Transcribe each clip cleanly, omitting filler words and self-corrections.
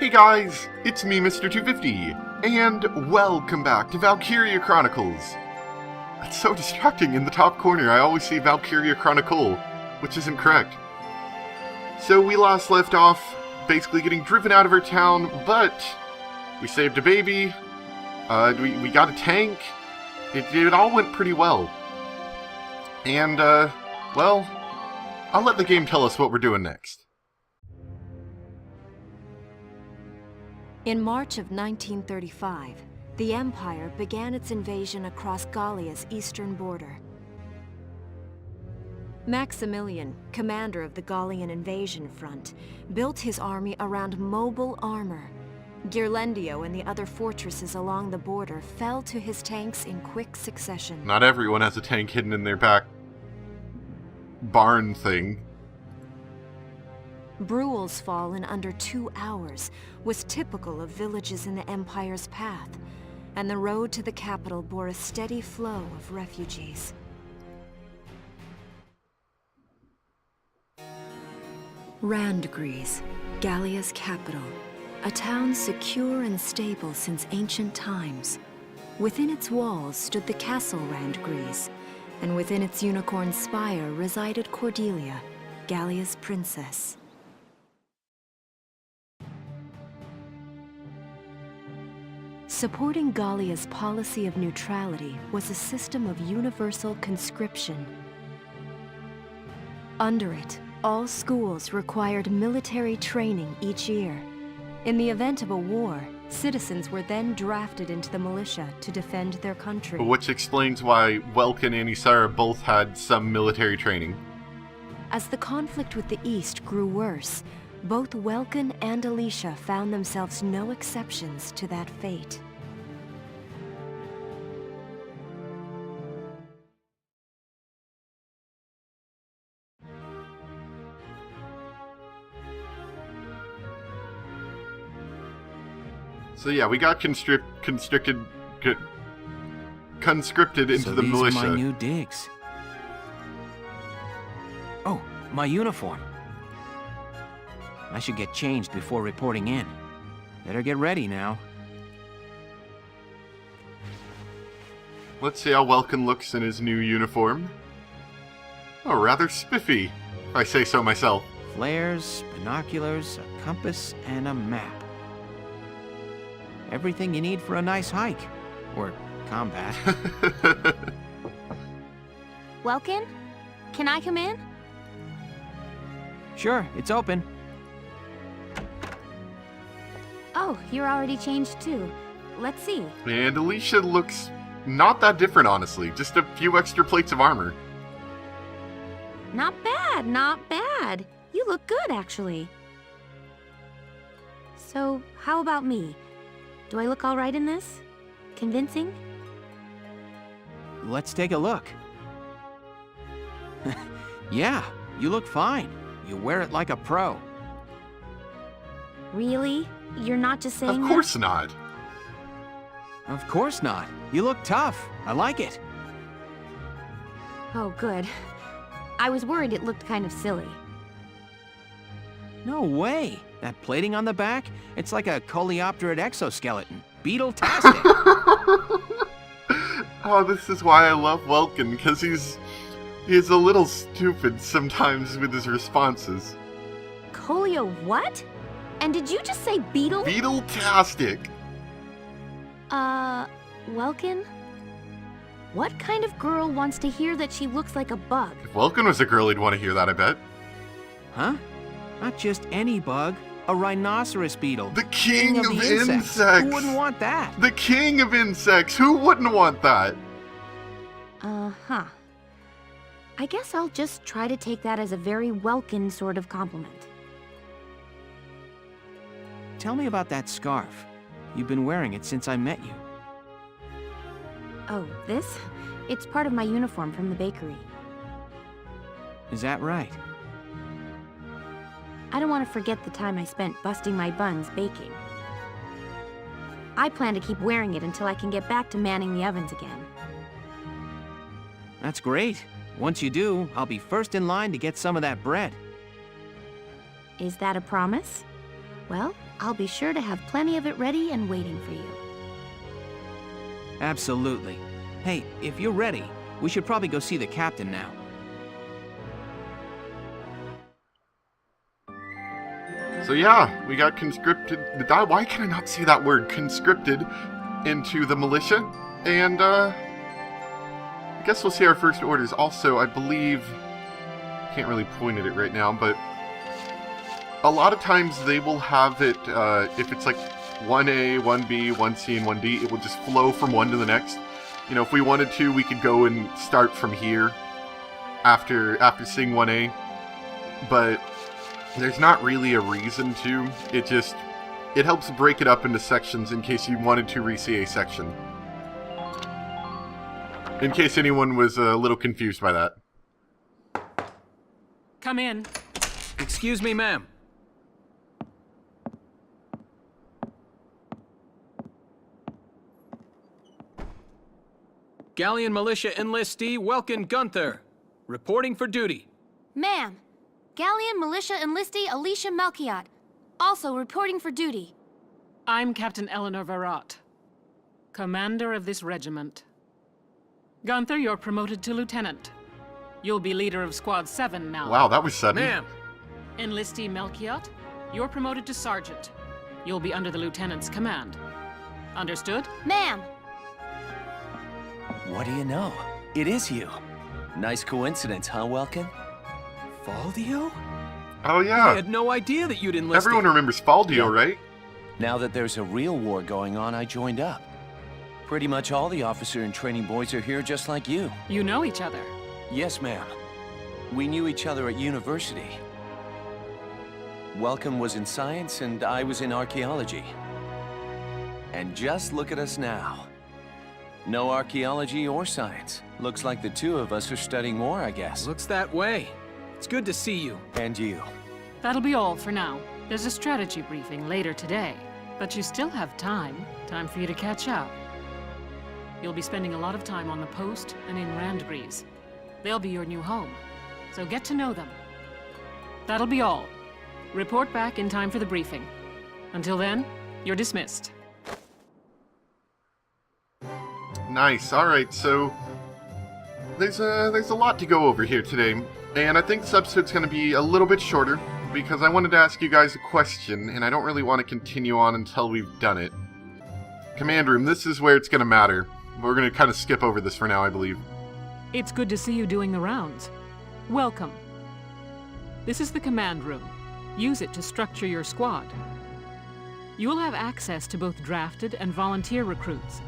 Hey guys, it's me, Mr. 250, and welcome back to Valkyria Chronicles. It's so distracting in the top corner. I always see Valkyria Chronicle, which isn't correct. So we last left off basically getting driven out of our town, but we saved a baby, we got a tank. It all went pretty well. And, well, I'll let the game tell us what we're doing next. In March of 1935, the Empire began its invasion across Gallia's eastern border. Maximilian, commander of the Gallian invasion front, built his army around mobile armor. Ghirlandaio and the other fortresses along the border fell to his tanks in quick succession. Not everyone has a tank hidden in their back barn thing. Bruhl's fall in under 2 hours was typical of villages in the Empire's path, and the road to the capital bore a steady flow of refugees. Randgries, Gallia's capital, a town secure and stable since ancient times. Within its walls stood the castle Randgries, and within its unicorn spire resided Cordelia, Gallia's princess. Supporting Gallia's policy of neutrality was a system of universal conscription. Under it, all schools required military training each year. In the event of a war, citizens were then drafted into the militia to defend their country. Which explains why Welkin and Isara both had some military training. As the conflict with the East grew worse, both Welkin and Alicia found themselves no exceptions to that fate. So yeah, we got conscripted into the militia. So these are my new digs. Oh, my uniform. I should get changed before reporting in. Better get ready now. Let's see how Welkin looks in his new uniform. Oh, rather spiffy, if I say so myself. Flares, binoculars, a compass, and a map. Everything you need for a nice hike. Or combat. Welkin? Can I come in? Sure, it's open. Oh, you're already changed too. Let's see. And Alicia looks not that different, honestly. Just a few extra plates of armor. Not bad, not bad. You look good, actually. So, how about me? Do I look all right in this? Convincing? Let's take a look. Yeah, you look fine. You wear it like a pro. Really? You're not just saying Of course not. Of course not. You look tough. I like it. that? Oh, good. I was worried it looked kind of silly. No way. That plating on the back, it's like a coleopterate exoskeleton. Beetle-tastic. Oh, this is why I love Welkin, because he's a little stupid sometimes with his responses. Colio what? And did you just say beetle? Beetle-tastic. Welkin? What kind of girl wants to hear that she looks like a bug? If Welkin was a girl, he'd want to hear that, I bet. Huh? Not just any bug. A rhinoceros beetle. The king of the insects! Who wouldn't want that? The king of insects! Who wouldn't want that? Uh-huh. I guess I'll just try to take that as a very Welkin sort of compliment. Tell me about that scarf. You've been wearing it since I met you. Oh, this? It's part of my uniform from the bakery. Is that right? I don't want to forget the time I spent busting my buns baking. I plan to keep wearing it until I can get back to manning the ovens again. That's great. Once you do, I'll be first in line to get some of that bread. Is that a promise? Well, I'll be sure to have plenty of it ready and waiting for you. Absolutely. Hey, if you're ready, we should probably go see the captain now. So yeah, we got conscripted. Why can I not say that word? Conscripted into the militia, and I guess we'll see our first orders. Also, I believe, can't really point at it right now, but a lot of times they will have it, if it's like 1A, 1B, 1C, and 1D, it will just flow from one to the next. You know, if we wanted to, we could go and start from here after seeing 1A, but there's not really a reason to. It helps break it up into sections in case you wanted to re-see a section. In case anyone was a little confused by that. Come in. Excuse me, ma'am. Galleon Militia Enlistee Welkin Gunther, reporting for duty. Ma'am, Galleon Militia Enlistee Alicia Melchiot, also reporting for duty. I'm Captain Eleanor Varrot, commander of this regiment. Gunther, you're promoted to lieutenant. You'll be leader of Squad 7 now. Wow, that was sudden. Ma'am. Enlistee Melchiot, you're promoted to sergeant. You'll be under the lieutenant's command. Understood? Ma'am! What do you know? It is you. Nice coincidence, huh, Welkin? Faldio? Oh I yeah, had no idea that you'd enlisted. everyone remembers Faldio, Yeah. right? Now that there's a real war going on, I joined up. Pretty much all the officer and training boys are here just like you. You know each other. Yes, ma'am. We knew each other at university. Welcome was in science and I was in archaeology. And just look at us now. No archaeology or science. Looks like the two of us are studying war, I guess. Looks that way. It's good to see you. And you. That'll be all for now. There's a strategy briefing later today, but you still have time for you to catch up. You'll be spending a lot of time on the post and in Randgreaves. They'll be your new home, so get to know them. That'll be all. Report back in time for the briefing. Until then, you're dismissed. Nice. All right, so there's a lot to go over here today, and I think this episode's going to be a little bit shorter because I wanted to ask you guys a question, and I don't really want to continue on until we've done it. Command room, this is where it's going to matter. We're going to kind of skip over this for now, I believe. It's good to see you doing the rounds. Welcome. This is the command room. Use it to structure your squad. You'll have access to both drafted and volunteer recruits.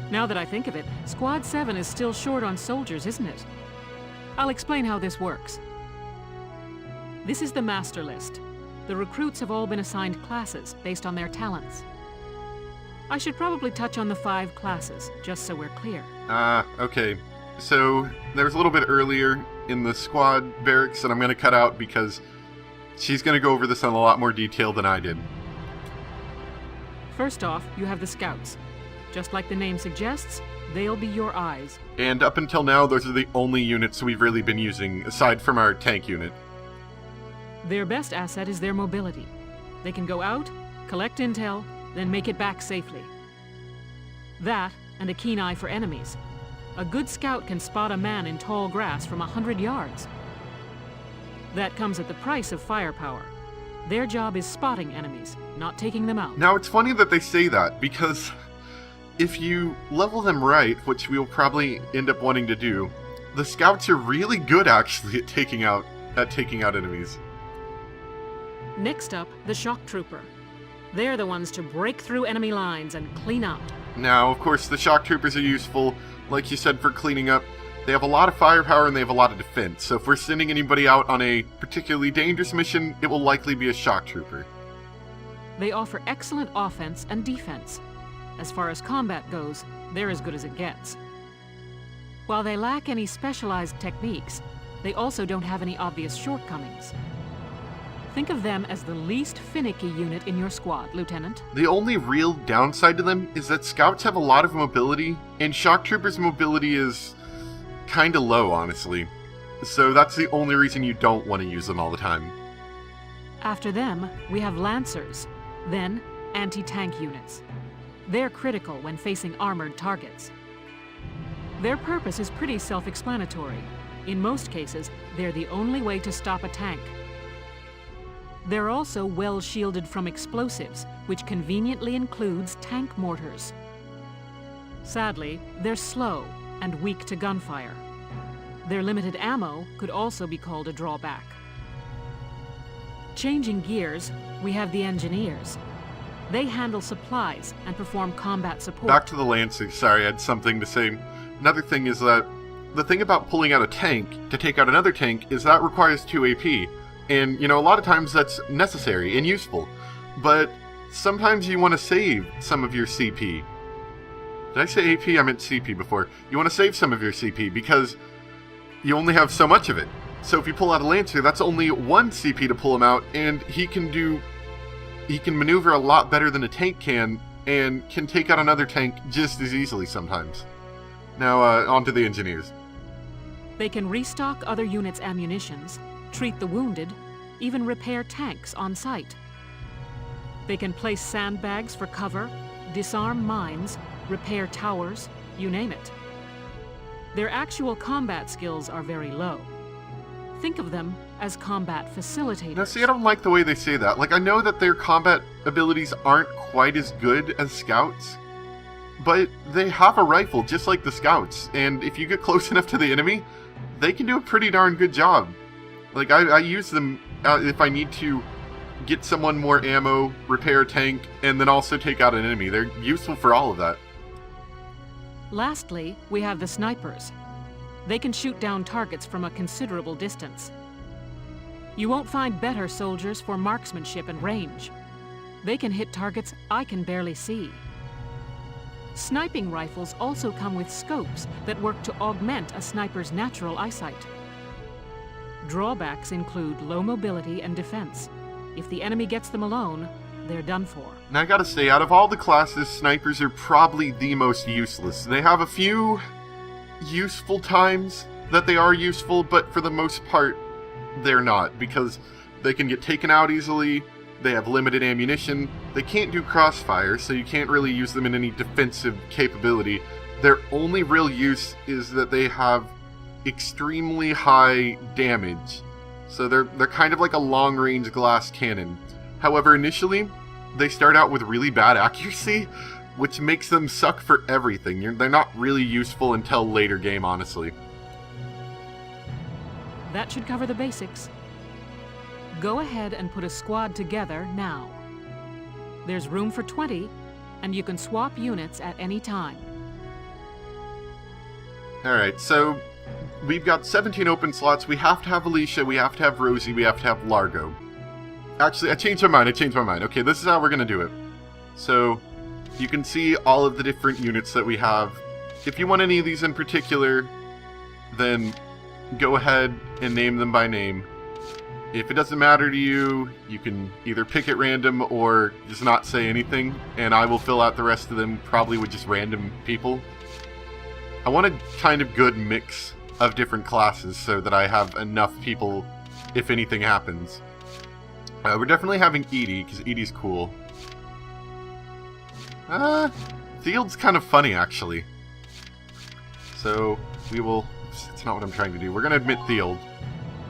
Now that I think of it, Squad 7 is still short on soldiers, isn't it? I'll explain how this works. This is the master list. The recruits have all been assigned classes based on their talents. I should probably touch on the 5 classes, just so we're clear. Okay. So, there was a little bit earlier in the squad barracks that I'm going to cut out because she's going to go over this in a lot more detail than I did. First off, you have the scouts. Just like the name suggests, they'll be your eyes. And up until now, those are the only units we've really been using, aside from our tank unit. Their best asset is their mobility. They can go out, collect intel, then make it back safely. That, and a keen eye for enemies. A good scout can spot a man in tall grass from 100 yards. That comes at the price of firepower. Their job is spotting enemies, not taking them out. Now, it's funny that they say that, because if you level them right, which we'll probably end up wanting to do, the scouts are really good, actually, at taking out enemies. Next up, the shock trooper. They're the ones to break through enemy lines and clean up. Now, of course, the shock troopers are useful, like you said, for cleaning up. They have a lot of firepower and they have a lot of defense, so if we're sending anybody out on a particularly dangerous mission, it will likely be a shock trooper. They offer excellent offense and defense. As far as combat goes, they're as good as it gets. While they lack any specialized techniques, they also don't have any obvious shortcomings. Think of them as the least finicky unit in your squad, Lieutenant. The only real downside to them is that scouts have a lot of mobility, and shock troopers' mobility is kinda low, honestly. So that's the only reason you don't want to use them all the time. After them, we have Lancers, then anti-tank units. They're critical when facing armored targets. Their purpose is pretty self-explanatory. In most cases, they're the only way to stop a tank. They're also well shielded from explosives, which conveniently includes tank mortars. Sadly, they're slow and weak to gunfire. Their limited ammo could also be called a drawback. Changing gears, we have the Engineers. They handle supplies and perform combat support. Back to the Lancers. Sorry, I had something to say. Another thing is that the thing about pulling out a tank to take out another tank is that requires 2 AP. And, you know, a lot of times that's necessary and useful. But sometimes you want to save some of your CP. Did I say AP? I meant CP before. You want to save some of your CP because you only have so much of it. So if you pull out a Lancer, that's only 1 CP to pull him out, and he can maneuver a lot better than a tank can, and can take out another tank just as easily sometimes. Now, on to the Engineers. They can restock other units' ammunitions, treat the wounded, even repair tanks on site. They can place sandbags for cover, disarm mines, repair towers, you name it. Their actual combat skills are very low. Think of them as combat facilitators. Now, see, I don't like the way they say that. Like, I know that their combat abilities aren't quite as good as Scouts, but they have a rifle just like the Scouts, and if you get close enough to the enemy, they can do a pretty darn good job. Like, I use them if I need to get someone more ammo, repair a tank, and then also take out an enemy. They're useful for all of that. Lastly, we have the Snipers. They can shoot down targets from a considerable distance. You won't find better soldiers for marksmanship and range. They can hit targets I can barely see. Sniping rifles also come with scopes that work to augment a sniper's natural eyesight. Drawbacks include low mobility and defense. If the enemy gets them alone, they're done for. Now I gotta say, out of all the classes, Snipers are probably the most useless. They have a few useful times that they are useful, but for the most part, they're not, because they can get taken out easily, they have limited ammunition, they can't do crossfire, so you can't really use them in any defensive capability. Their only real use is that they have extremely high damage. So they're kind of like a long-range glass cannon. However, initially, they start out with really bad accuracy, which makes them suck for everything. They're not really useful until later game, honestly. That should cover the basics. Go ahead and put a squad together now. There's room for 20, and you can swap units at any time. Alright, so we've got 17 open slots. We have to have Alicia, we have to have Rosie, we have to have Largo. Actually, I changed my mind. Okay, this is how we're going to do it. So, you can see all of the different units that we have. If you want any of these in particular, then go ahead and name them by name. If it doesn't matter to you, you can either pick at random or just not say anything, and I will fill out the rest of them, probably with just random people. I want a kind of good mix of different classes so that I have enough people if anything happens. We're definitely having Edie, because Edie's cool. Field's kind of funny, actually. So, we will... It's not what I'm trying to do. We're going to admit Field.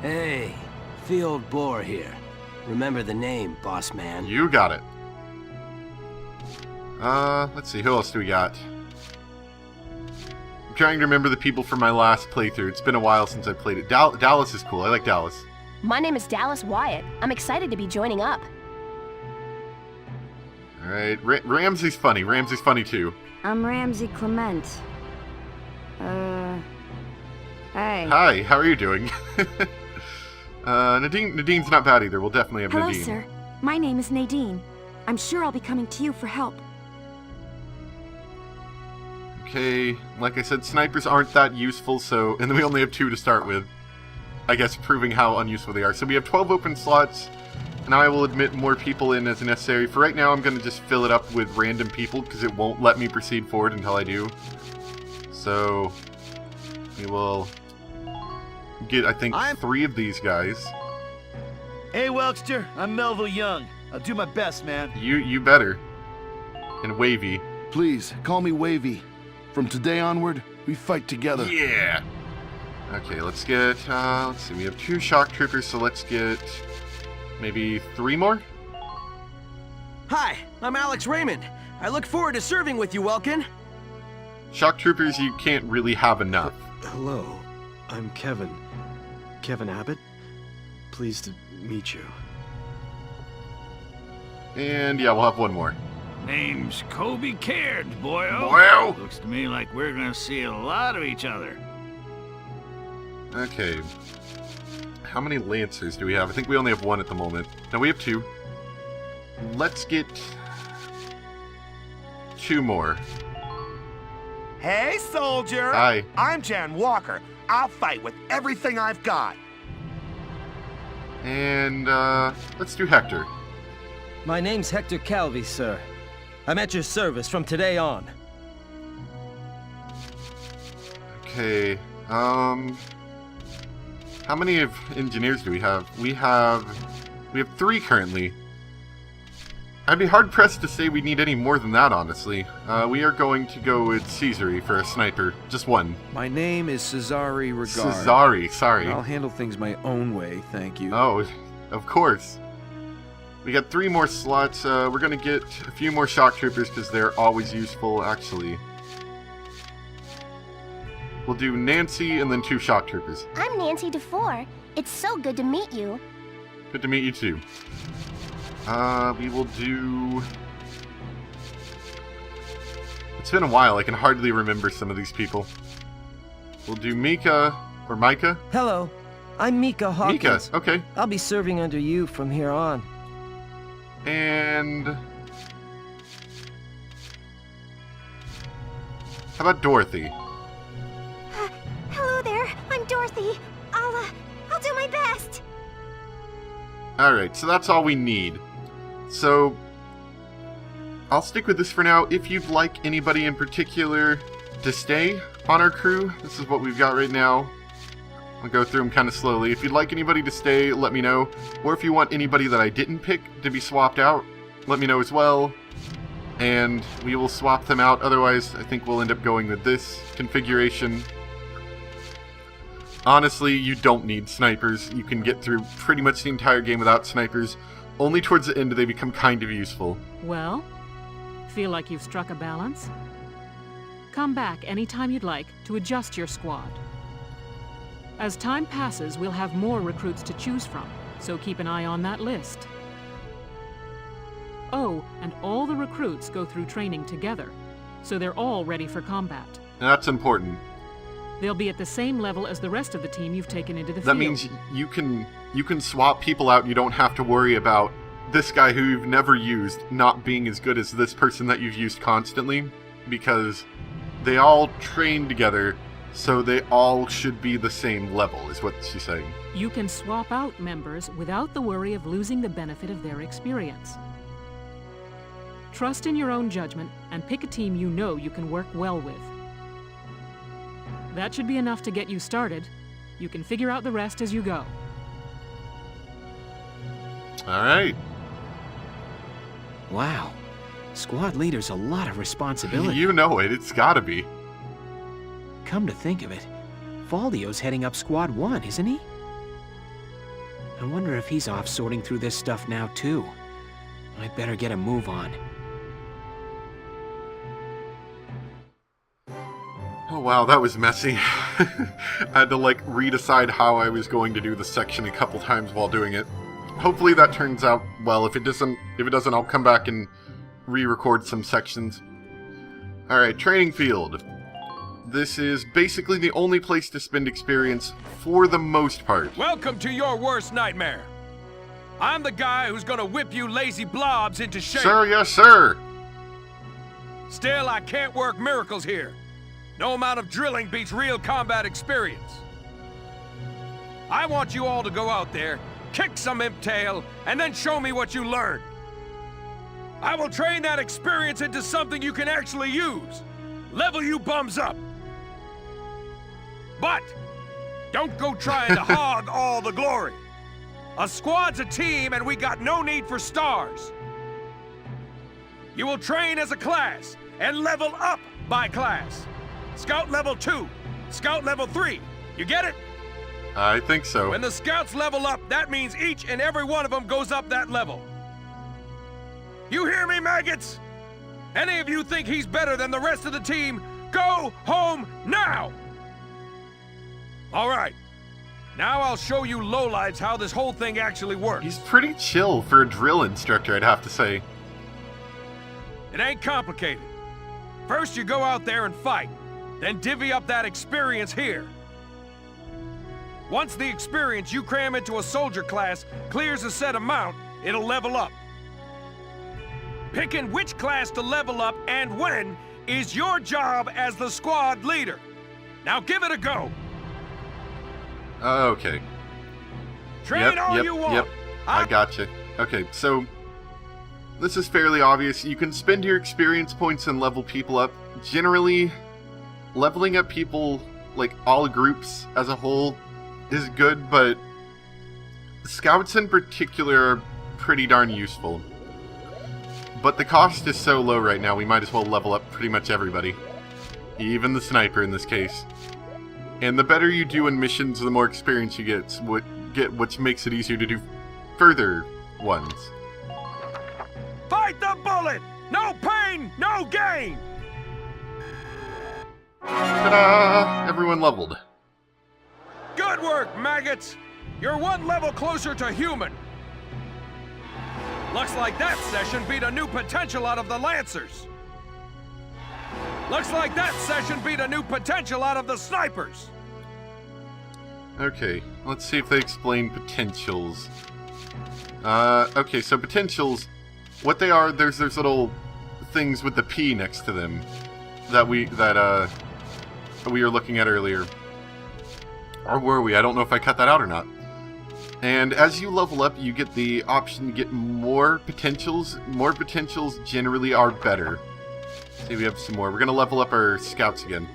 Hey, Field Boar here. Remember the name, boss man. You got it. Let's see. Who else do we got? I'm trying to remember the people from my last playthrough. It's been a while since I played it. Dallas is cool. I like Dallas. My name is Dallas Wyatt. I'm excited to be joining up. Alright, Ramsey's funny. Ramsey's funny too. I'm Ramsey Clement. Hey. Hi, how are you doing? Nadine's not bad either. We'll definitely have Hello, Nadine. sir. My name is Nadine. I'm sure I'll be coming to you for help. Okay, like I said, snipers aren't that useful, so... And then we only have 2 to start with. I guess proving how unuseful they are. So we have 12 open slots, and I will admit more people in as necessary. For right now, I'm going to just fill it up with random people, because it won't let me proceed forward until I do. So, we will get, I think, 3 of these guys. Hey, Welkster, I'm Melville Young. I'll do my best, man. You better. And Wavy. Please, call me Wavy. From today onward, we fight together. Yeah! Okay, let's get, let's see, we have 2 shock troopers, so let's get maybe 3 more? Hi, I'm Alex Raymond. I look forward to serving with you, Welkin. Shock troopers, you can't really have enough. Hello, I'm Kevin. Kevin Abbott. Pleased to meet you. And yeah, we'll have 1 more. Name's Kobe Caird, boyo. Boyo! Looks to me like we're gonna see a lot of each other. Okay. How many Lancers do we have? I think we only have 1 at the moment. No, we have 2. Let's get 2 more. Hey, soldier! Hi. I'm Jan Walker. I'll fight with everything I've got. And, let's do Hector. My name's Hector Calvi, sir. I'm at your service from today on. Okay, how many engineers do we have? We have 3 currently. I'd be hard-pressed to say we need any more than that, honestly. We are going to go with Caesari for a sniper. Just 1. My name is Cesare Regard. Cesari, sorry. I'll handle things my own way, thank you. Oh, of course. We got 3 more slots. We're gonna get a few more shock troopers because they're always useful, actually. We'll do Nancy and then 2 shock troopers. I'm Nancy DeFore. It's so good to meet you. Good to meet you too. We will do... It's been a while, I can hardly remember some of these people. We'll do Mika, or Micah? Hello, I'm Mika Hawkins. Mika, okay. I'll be serving under you from here on. And... How about Dorothy? Hello there, I'm Dorothy. I'll do my best. Alright, so that's all we need. So, I'll stick with this for now. If you'd like anybody in particular to stay on our crew, this is what we've got right now. I'll go through them kind of slowly. If you'd like anybody to stay, let me know. Or if you want anybody that I didn't pick to be swapped out, let me know as well. And we will swap them out. Otherwise, I think we'll end up going with this configuration. Honestly, you don't need snipers. You can get through pretty much the entire game without snipers. Only towards the end do they become kind of useful. Well, feel like you've struck a balance? Come back anytime you'd like to adjust your squad. As time passes, we'll have more recruits to choose from, so keep an eye on that list. Oh, and all the recruits go through training together, so they're all ready for combat. That's important. They'll be at the same level as the rest of the team you've taken into the field. That means you can swap people out. You don't have to worry about this guy who you've never used not being as good as this person that you've used constantly, because they all train together, so they all should be the same level, is what she's saying. You can swap out members without the worry of losing the benefit of their experience. Trust in your own judgment and pick a team you know you can work well with. That should be enough to get you started. You can figure out the rest as you go. Alright. Wow. Squad leader's a lot of responsibility. You know it. It's gotta be. Come to think of it, Valdio's heading up Squad 1, isn't he? I wonder if he's off sorting through this stuff now, too. I'd better get a move on. Oh wow, that was messy. I had to redecide how I was going to do the section a couple times while doing it. Hopefully that turns out well. If it doesn't, I'll come back and re-record some sections. Alright, training field. This is basically the only place to spend experience for the most part. Welcome to your worst nightmare. I'm the guy who's gonna whip you lazy blobs into shape. Sir, yes, sir. Still, I can't work miracles here. No amount of drilling beats real combat experience. I want you all to go out there, kick some imp tail, and then show me what you learned. I will train that experience into something you can actually use. Level you bums up. But don't go trying to hog all the glory. A squad's a team, and we got no need for stars. You will train as a class and level up by class. Scout level 2, Scout level 3. You get it? I think so. When the scouts level up, that means each and every one of them goes up that level. You hear me, maggots? Any of you think he's better than the rest of the team, go home now! All right. Now I'll show you lowlights how this whole thing actually works. He's pretty chill for a drill instructor, I'd have to say. It ain't complicated. First you go out there and fight, then divvy up that experience here. Once the experience you cram into a soldier class clears a set amount, it'll level up. Picking which class to level up and when is your job as the squad leader. Now give it a go. Okay. Train all you want. Yep, I gotcha. Okay, so this is fairly obvious. You can spend your experience points and level people up. Generally, leveling up people, like all groups as a whole, is good, but scouts in particular are pretty darn useful. But the cost is so low right now, we might as well level up pretty much everybody. Even the sniper in this case. And the better you do in missions, the more experience you get, which makes it easier to do further ones. Fight the bullet! No pain, no gain! Ta-da! Everyone leveled. Good work, maggots! You're one level closer to human. Looks like that session beat a new potential out of the Lancers. Looks like that session beat a new potential out of the snipers. Okay, let's see if they explain potentials. Okay, so potentials, what they are, there's little things with the P next to them that we were looking at earlier. Or were we? I don't know if I cut that out or not. And as you level up, you get the option to get more potentials. More potentials generally are better. See, we have some more. We're going to level up our scouts again.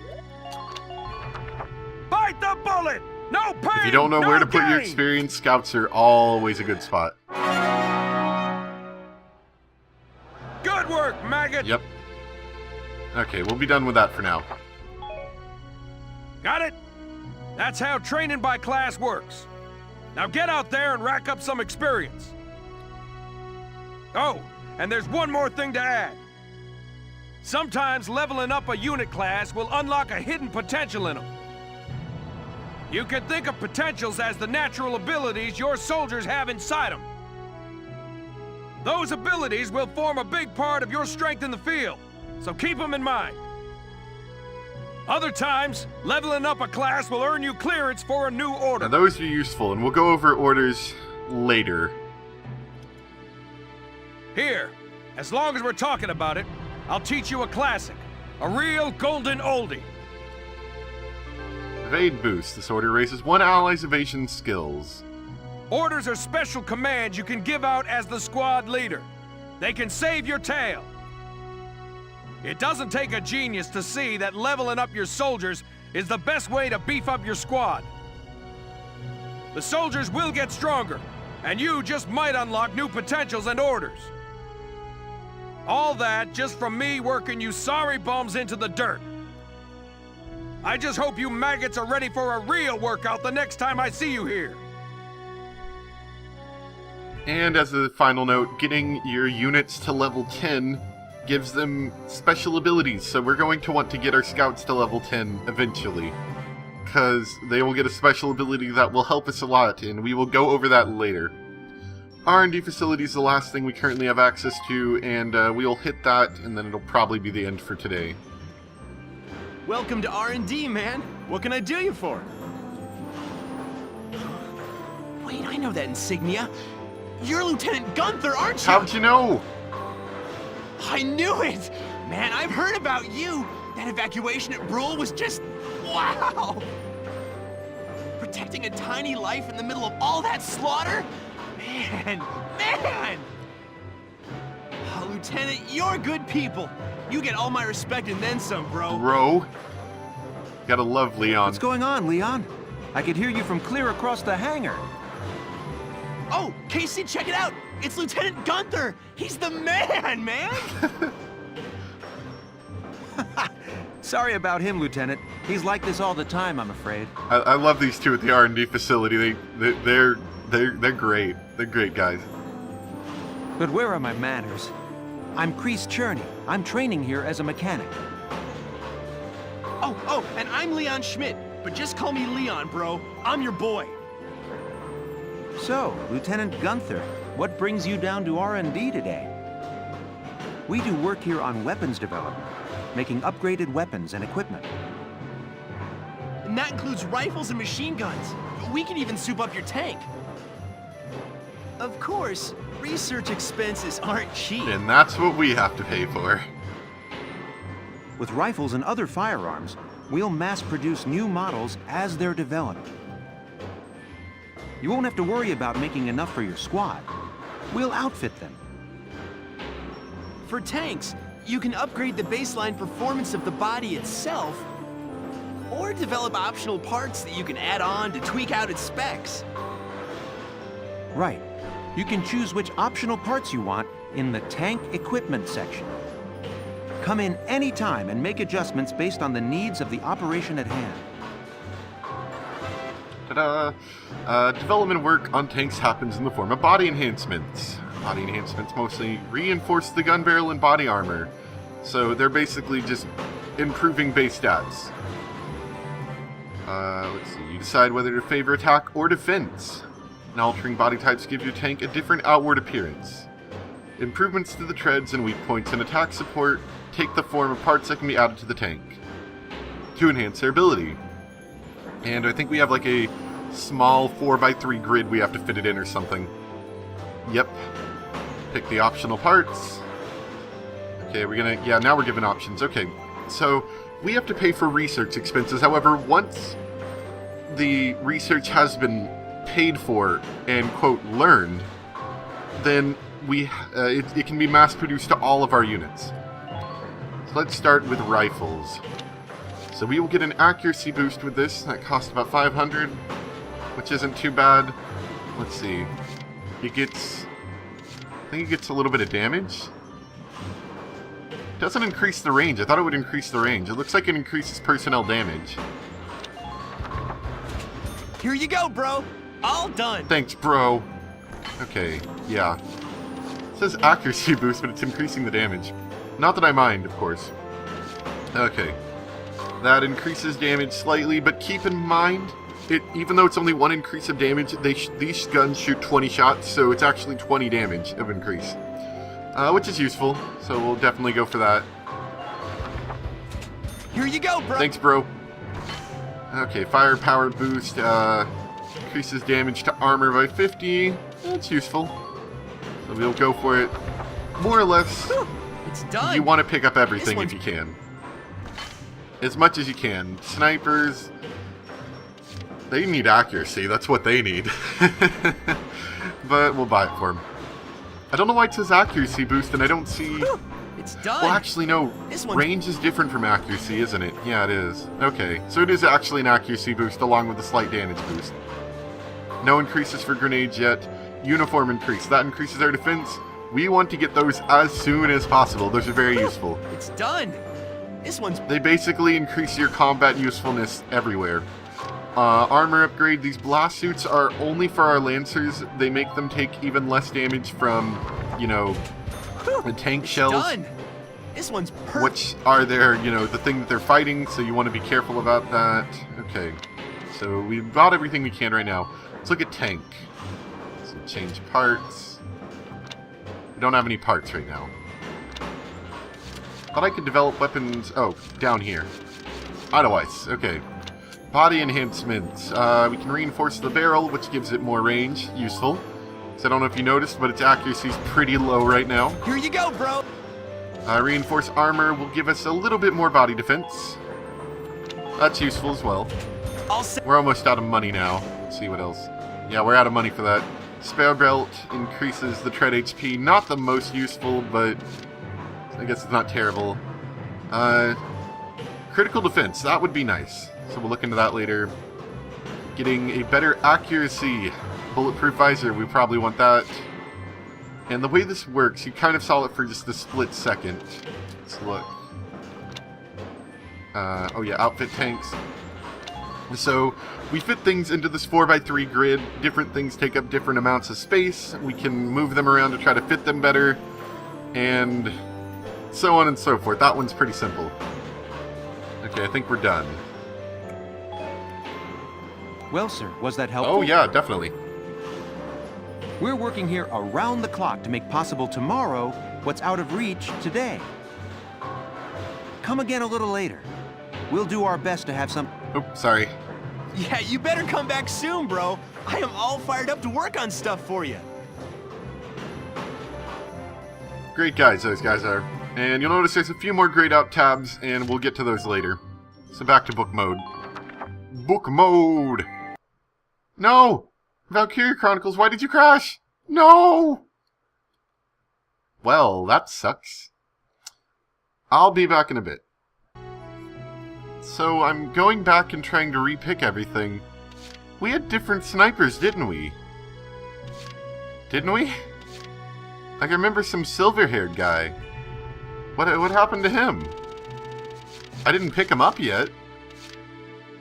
Fight the bullet! No pain, if you don't know where to put your gain. experience, scouts are always a good spot. Good work, maggot! Yep. Okay, we'll be done with that for now. Got it? That's how training by class works. Now get out there and rack up some experience. Oh, and there's one more thing to add. Sometimes leveling up a unit class will unlock a hidden potential in them. You can think of potentials as the natural abilities your soldiers have inside them. Those abilities will form a big part of your strength in the field, so keep them in mind. Other times, leveling up a class will earn you clearance for a new order. Now those are useful, and we'll go over orders later. Here, as long as we're talking about it, I'll teach you a classic. A real golden oldie. Evade boost. This order raises one ally's evasion skills. Orders are special commands you can give out as the squad leader. They can save your tail. It doesn't take a genius to see that leveling up your soldiers is the best way to beef up your squad. The soldiers will get stronger, and you just might unlock new potentials and orders. All that just from me working you sorry bums into the dirt. I just hope you maggots are ready for a real workout the next time I see you here. And as a final note, getting your units to level 10 gives them special abilities, so we're going to want to get our scouts to level 10 eventually, because they will get a special ability that will help us a lot, and we will go over that later. R&D facility is the last thing we currently have access to, and we'll hit that, and then it'll probably be the end for today. Welcome to R&D, man. What can I do you for? Wait, I know that insignia. You're Lieutenant Gunther, aren't you? How'd you know? I knew it! Man, I've heard about you! That evacuation at Brule was just... wow! Protecting a tiny life in the middle of all that slaughter? Man! Lieutenant, you're good people. You get all my respect and then some, bro. Bro? Gotta love Leon. What's going on, Leon? I could hear you from clear across the hangar. Oh, Casey, check it out! It's Lieutenant Gunther! He's the man, man! Sorry about him, Lieutenant. He's like this all the time, I'm afraid. I love these two at the R&D facility. They're great. They're great guys. But where are my manners? I'm Kreese Cherney. I'm training here as a mechanic. Oh, and I'm Leon Schmidt, but just call me Leon, bro. I'm your boy. So, Lieutenant Gunther, what brings you down to R&D today? We do work here on weapons development, making upgraded weapons and equipment. And that includes rifles and machine guns. We can even soup up your tank. Of course, research expenses aren't cheap. And that's what we have to pay for. With rifles and other firearms, we'll mass-produce new models as they're developed. You won't have to worry about making enough for your squad. We'll outfit them. For tanks, you can upgrade the baseline performance of the body itself, or develop optional parts that you can add on to tweak out its specs. Right. You can choose which optional parts you want in the tank equipment section. Come in anytime and make adjustments based on the needs of the operation at hand. Ta-da! Development work on tanks happens in the form of body enhancements. Body enhancements mostly reinforce the gun barrel and body armor. So they're basically just improving base stats. Let's see. You decide whether to favor attack or defense. And altering body types give your tank a different outward appearance. Improvements to the treads and weak points and attack support take the form of parts that can be added to the tank to enhance their ability. And I think we have like a small 4x3 grid we have to fit it in or something. Yep. Pick the optional parts. Okay, now we're given options. Okay, so we have to pay for research expenses. However, once the research has been paid for and, quote, learned, then it can be mass-produced to all of our units. So let's start with rifles. So we will get an accuracy boost with this. That costs about 500, which isn't too bad. Let's see. I think it gets a little bit of damage. Doesn't increase the range. I thought it would increase the range. It looks like it increases personnel damage. Here you go, bro. All done. Thanks, bro. Okay, yeah. It says accuracy boost, but it's increasing the damage. Not that I mind, of course. Okay. That increases damage slightly, but keep in mind, even though it's only one increase of damage, these guns shoot 20 shots, so it's actually 20 damage of increase. Which is useful, so we'll definitely go for that. Here you go, bro. Thanks, bro. Okay, firepower boost, increases damage to armor by 50. That's useful. So we'll go for it. More or less, it's done. You want to pick up everything if you can. As much as you can. Snipers, they need accuracy. That's what they need. But we'll buy it for them. I don't know why it says accuracy boost and I don't see... It's done. Well, actually, no. Range is different from accuracy, isn't it? Yeah, it is. Okay, so it is actually an accuracy boost along with a slight damage boost. No increases for grenades yet. Uniform increase. That increases our defense. We want to get those as soon as possible. Those are very useful. It's done. They basically increase your combat usefulness everywhere. Armor upgrade. These blast suits are only for our lancers. They make them take even less damage from, you know, the tank shells. Done. This one's perfect. Which are their, you know, the thing that they're fighting, so you want to be careful about that. Okay. So we've got everything we can right now. Let's look at tank. So change parts. We don't have any parts right now. Thought I could develop weapons... Oh, down here. Otherwise, okay. Body enhancements. We can reinforce the barrel, which gives it more range. Useful. So I don't know if you noticed, but its accuracy is pretty low right now. Here you go, bro! Reinforced armor will give us a little bit more body defense. That's useful as well. We're almost out of money now. Let's see what else. Yeah, we're out of money for that. Spare belt increases the tread HP. Not the most useful, but I guess it's not terrible. Critical defense. That would be nice. So we'll look into that later. Getting a better accuracy. Bulletproof visor, we probably want that. And the way this works, you kind of saw it for just a split second. Let's look. Oh yeah, outfit tanks. So, we fit things into this 4x3 grid. Different things take up different amounts of space. We can move them around to try to fit them better. And so on and so forth. That one's pretty simple. Okay, I think we're done. Well, sir, was that helpful? Oh yeah, definitely. We're working here around the clock to make possible tomorrow what's out of reach today. Come again a little later. We'll do our best to have some... Oops, sorry. Yeah, you better come back soon, bro. I am all fired up to work on stuff for you. Great guys, those guys are. And you'll notice there's a few more grayed out tabs, and we'll get to those later. So back to book mode. Book mode! No! Valkyria Chronicles, why did you crash? No! Well, that sucks. I'll be back in a bit. So I'm going back and trying to repick everything. We had different snipers, didn't we? Didn't we? Like, I remember some silver-haired guy. What happened to him? I didn't pick him up yet.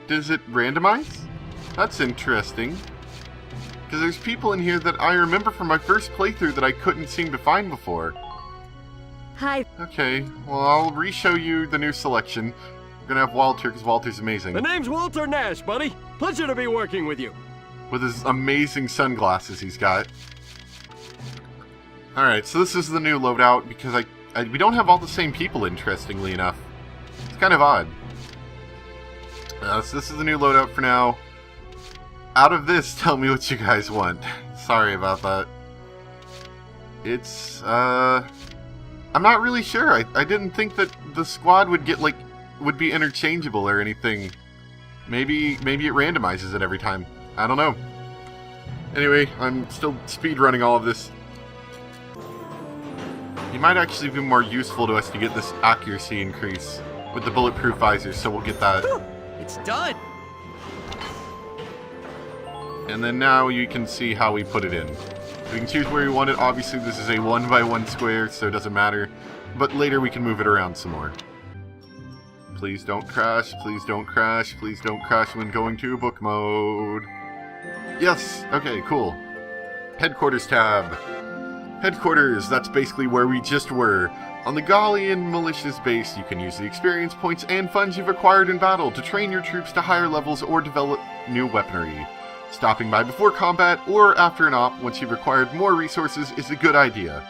Does it randomize? That's interesting. Because there's people in here that I remember from my first playthrough that I couldn't seem to find before. Hi. Okay, well, I'll re-show you the new selection. We're gonna have Walter, because Walter's amazing. The name's Walter Nash, buddy. Pleasure to be working with you. With his amazing sunglasses he's got. Alright, so this is the new loadout, because we don't have all the same people, interestingly enough. It's kind of odd. So this is the new loadout for now. Out of this, tell me what you guys want. Sorry about that. It's, I'm not really sure. I didn't think that the squad would get, like, would be interchangeable or anything. Maybe it randomizes it every time. I don't know. Anyway, I'm still speedrunning all of this. It might actually be more useful to us to get this accuracy increase with the bulletproof visors, so we'll get that. It's done! And then now you can see how we put it in. We can choose where we want it. Obviously this is a 1x1 square, so it doesn't matter. But later we can move it around some more. Please don't crash, please don't crash, please don't crash when going to book mode. Yes! Okay, cool. Headquarters tab. Headquarters, that's basically where we just were. On the Gallian Militia's base, you can use the experience points and funds you've acquired in battle to train your troops to higher levels or develop new weaponry. Stopping by before combat or after an op once you've acquired more resources is a good idea.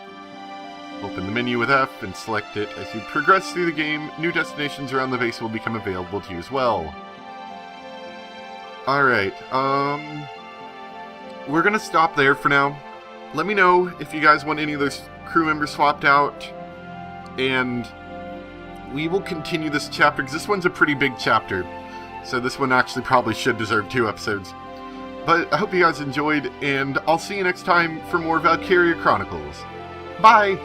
Open the menu with F and select it. As you progress through the game, new destinations around the base will become available to you as well. Alright, we're gonna stop there for now. Let me know if you guys want any of those crew members swapped out. And we will continue this chapter, because this one's a pretty big chapter. So this one actually probably should deserve 2 episodes. But I hope you guys enjoyed, and I'll see you next time for more Valkyria Chronicles. Bye!